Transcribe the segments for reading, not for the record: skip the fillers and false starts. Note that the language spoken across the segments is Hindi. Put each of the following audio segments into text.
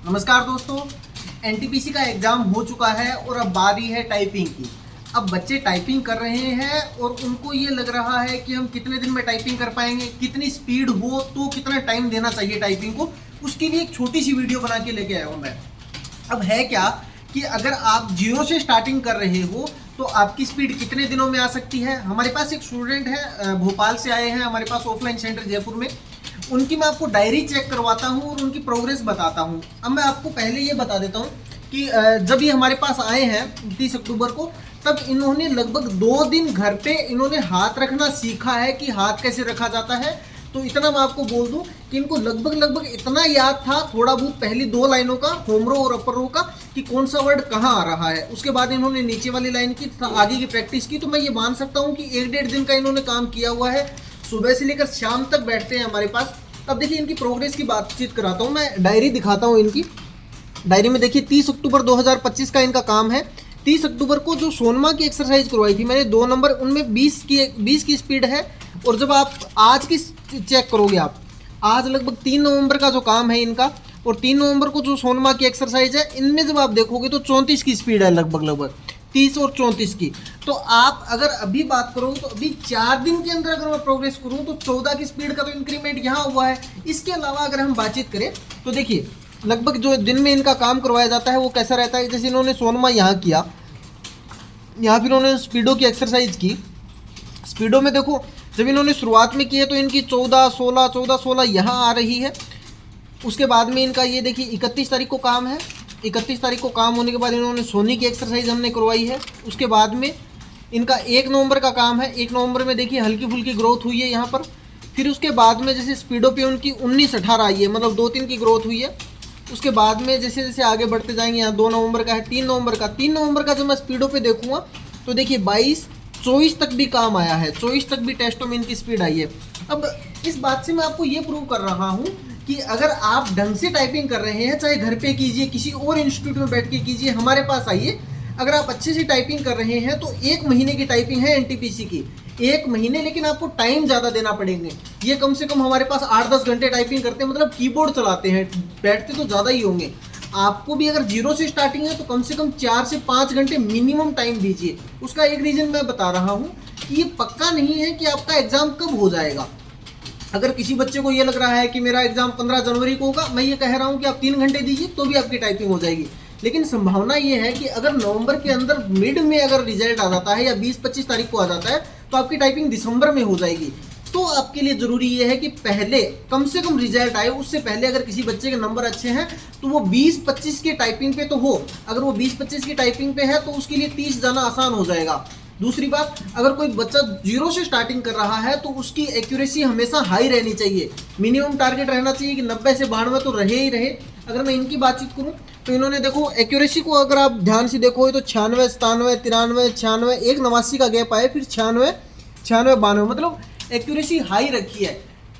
नमस्कार दोस्तों, एनटीपीसी का एग्ज़ाम हो चुका है और अब बारी है टाइपिंग की। अब बच्चे टाइपिंग कर रहे हैं और उनको ये लग रहा है कि हम कितने दिन में टाइपिंग कर पाएंगे, कितनी स्पीड हो तो कितना टाइम देना चाहिए टाइपिंग को। उसके लिए एक छोटी सी वीडियो बना के लेके आया हूँ मैं। अब है क्या कि अगर आप जीरो से स्टार्टिंग कर रहे हो तो आपकी स्पीड कितने दिनों में आ सकती है। हमारे पास एक स्टूडेंट है, भोपाल से आए हैं हमारे पास ऑफलाइन सेंटर जयपुर में। उनकी मैं आपको डायरी चेक करवाता हूँ और उनकी प्रोग्रेस बताता हूँ। अब मैं आपको पहले ये बता देता हूँ कि जब ये हमारे पास आए हैं 30 अक्टूबर को, तब इन्होंने लगभग 2 दिन घर पे इन्होंने हाथ रखना सीखा है कि हाथ कैसे रखा जाता है। तो इतना मैं आपको बोल दूं कि इनको लगभग इतना याद था, थोड़ा बहुत पहली 2 लाइनों का, होम रो और अपर रो का, कि कौन सा वर्ड कहाँ आ रहा है। उसके बाद इन्होंने नीचे वाली लाइन की आगे की प्रैक्टिस की। तो मैं ये मान सकता हूँ कि 1-1.5 दिन का इन्होंने काम किया हुआ है। सुबह से लेकर शाम तक बैठते हैं हमारे पास। अब देखिए इनकी प्रोग्रेस की बातचीत कराता हूँ, मैं डायरी दिखाता हूँ इनकी। डायरी में देखिए 30 अक्टूबर 2025 का इनका काम है। 30 अक्टूबर को जो सोनमा की एक्सरसाइज करवाई थी मैंने 2 नंबर, उनमें 20 की स्पीड है। और जब आप आज की चेक करोगे, आप आज लगभग 3 नवंबर का जो काम है इनका, और 3 नवंबर को जो सोनमा की एक्सरसाइज है, इनमें जब आप देखोगे तो 34 की स्पीड है, लगभग 30 और 34 की। तो आप अगर अभी बात करो तो अभी 4 दिन के अंदर अगर मैं प्रोग्रेस करूँ तो 14 की स्पीड का तो इंक्रीमेंट यहाँ हुआ है। इसके अलावा अगर हम बातचीत करें तो देखिए लगभग जो दिन में इनका काम करवाया जाता है वो कैसा रहता है। जैसे इन्होंने सोनमा यहाँ किया, यहाँ फिर इन्होंने स्पीडो की एक्सरसाइज की। स्पीडो में देखो जब इन्होंने शुरुआत में की है तो इनकी 14-16 यहाँ आ रही है। उसके बाद में इनका ये देखिए 31 तारीख को काम है। 31 तारीख को काम होने के बाद इन्होंने सोनी की एक्सरसाइज हमने करवाई है। उसके बाद में इनका 1 नवंबर का काम है। 1 नवंबर में देखिए हल्की फुल्की ग्रोथ हुई है यहाँ पर। फिर उसके बाद में जैसे स्पीडो पे उनकी 19-18 आई है, मतलब 2-3 की ग्रोथ हुई है। उसके बाद में जैसे जैसे आगे बढ़ते जाएंगे, यहाँ 2 नवंबर का है, 3 नवंबर का। 3 नवंबर का जब मैं स्पीडो पे देखूँगा तो देखिए 22-24 तक भी काम आया है, 24 तक भी टेस्टों में इनकी स्पीड आई है। अब इस बात से मैं आपको ये प्रूव कर रहा हूँ कि अगर आप ढंग से टाइपिंग कर रहे हैं, चाहे घर पे कीजिए, किसी और इंस्टीट्यूट में बैठ के कीजिए, हमारे पास आइए, अगर आप अच्छे से टाइपिंग कर रहे हैं तो 1 महीने की टाइपिंग है एनटीपीसी की, 1 महीने। लेकिन आपको टाइम ज़्यादा देना पड़ेंगे। ये कम से कम हमारे पास 8-10 घंटे टाइपिंग करते हैं, मतलब कीबोर्ड चलाते हैं, बैठते तो ज़्यादा ही होंगे। आपको भी अगर जीरो से स्टार्टिंग है तो कम से कम 4 से 5 घंटे मिनिमम टाइम दीजिए। उसका एक रीज़न मैं बता रहा हूँ कि ये पक्का नहीं है कि आपका एग्ज़ाम कब हो जाएगा। अगर किसी बच्चे को ये लग रहा है कि मेरा एग्जाम 15 जनवरी को होगा, मैं ये कह रहा हूँ कि आप 3 घंटे दीजिए तो भी आपकी टाइपिंग हो जाएगी। लेकिन संभावना ये है कि अगर नवंबर के अंदर मिड में अगर रिजल्ट आ जाता है या 20-25 तारीख को आ जाता है तो आपकी टाइपिंग दिसंबर में हो जाएगी। तो आपके लिए ज़रूरी ये है कि पहले कम से कम रिजल्ट आए, उससे पहले अगर किसी बच्चे के नंबर अच्छे हैं तो वो 20-25 के टाइपिंग पे तो हो। अगर वो 20-25 की टाइपिंग पे है तो उसके लिए 30 जाना आसान हो जाएगा। दूसरी बात, अगर कोई बच्चा जीरो से स्टार्टिंग कर रहा है तो उसकी एक्यूरेसी हमेशा हाई रहनी चाहिए। मिनिमम टारगेट रहना चाहिए कि 90 से 92 तो रहे ही रहे। अगर मैं इनकी बातचीत करूं तो इन्होंने देखो एक्यूरेसी को अगर आप ध्यान से देखो तो 96, 97, 93, 96, एक 89 का गैप आए, फिर 96, 96, 92, मतलब एक्यूरेसी हाई रखी है।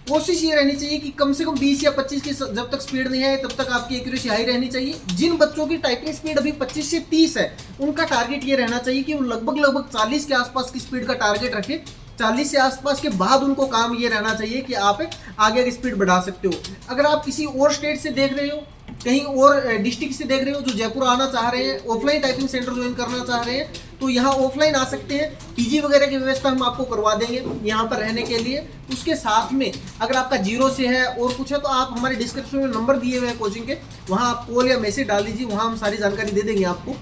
कोशिश ये रहनी चाहिए कि कम से कम 20 या 25 की जब तक स्पीड नहीं है तब तक आपकी एक्यूरेसी हाई रहनी चाहिए। जिन बच्चों की टाइपिंग स्पीड अभी 25 से 30 है उनका टारगेट ये रहना चाहिए कि वो लगभग 40 के आसपास की स्पीड का टारगेट रखें। 40 से आसपास के बाद उनको काम ये रहना चाहिए कि आप आगे की स्पीड बढ़ा सकते हो। अगर आप किसी और स्टेट से देख रहे हो, कहीं और डिस्ट्रिक्ट से देख रहे हो, जो जयपुर आना चाह रहे हैं, ऑफलाइन टाइपिंग सेंटर ज्वाइन करना चाह रहे हैं, तो यहाँ ऑफलाइन आ सकते हैं। पीजी वगैरह की व्यवस्था हम आपको करवा देंगे यहाँ पर रहने के लिए। उसके साथ में अगर आपका जीरो से है और कुछ है तो आप हमारे डिस्क्रिप्शन में नंबर दिए हुए हैं कोचिंग के, वहाँ आप कॉल या मैसेज डाल दीजिए, वहाँ हम सारी जानकारी दे देंगे आपको।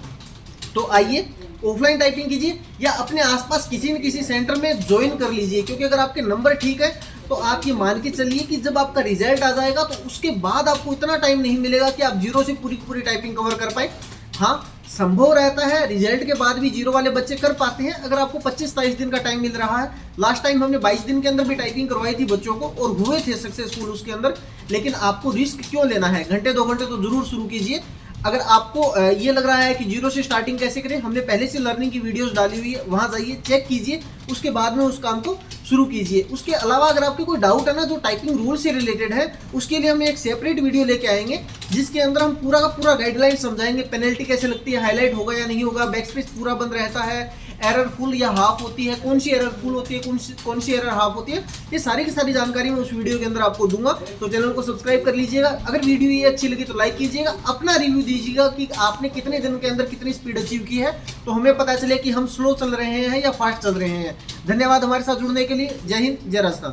तो आइए ऑफलाइन टाइपिंग कीजिए या अपने आसपास किसी न किसी सेंटर में ज्वाइन कर लीजिए, क्योंकि अगर आपके नंबर ठीक है तो आप ये मान के चलिए कि जब आपका रिजल्ट आ जाएगा तो उसके बाद आपको इतना टाइम नहीं मिलेगा कि आप जीरो से पूरी टाइपिंग कवर कर पाए। हाँ, संभव रहता है रिजल्ट के बाद भी जीरो वाले बच्चे कर पाते हैं, अगर आपको 25-23 दिन का टाइम मिल रहा है। लास्ट टाइम हमने 22 दिन के अंदर भी टाइपिंग करवाई थी बच्चों को और हुए थे सक्सेसफुल उसके अंदर। लेकिन आपको रिस्क क्यों लेना है, घंटे 2 घंटे तो जरूर शुरू कीजिए। अगर आपको ये लग रहा है कि जीरो से स्टार्टिंग कैसे करें, हमने पहले से लर्निंग की वीडियोस डाली हुई है, वहाँ जाइए, चेक कीजिए, उसके बाद में उस काम को शुरू कीजिए। उसके अलावा अगर आपके कोई डाउट है ना जो टाइपिंग रूल से रिलेटेड है, उसके लिए हम एक सेपरेट वीडियो लेके आएंगे जिसके अंदर हम पूरा का पूरा गाइडलाइन समझाएंगे। पेनल्टी कैसे लगती है, हाईलाइट होगा या नहीं होगा, बैक स्पेस पूरा बंद रहता है, एरर फुल या हाफ होती है, कौन सी एरर फुल होती है, कौन सी एरर हाफ होती है, ये सारी की सारी जानकारी मैं उस वीडियो के अंदर आपको दूंगा। तो चैनल को सब्सक्राइब कर लीजिएगा। अगर वीडियो ये अच्छी लगी तो लाइक कीजिएगा, अपना रिव्यू दीजिएगा कि आपने कितने दिन के अंदर कितनी स्पीड अचीव की है, तो हमें पता चले कि हम स्लो चल रहे हैं या फास्ट चल रहे हैं। धन्यवाद हमारे साथ जुड़ने के लिए। जय हिंद, जय राजस्थान।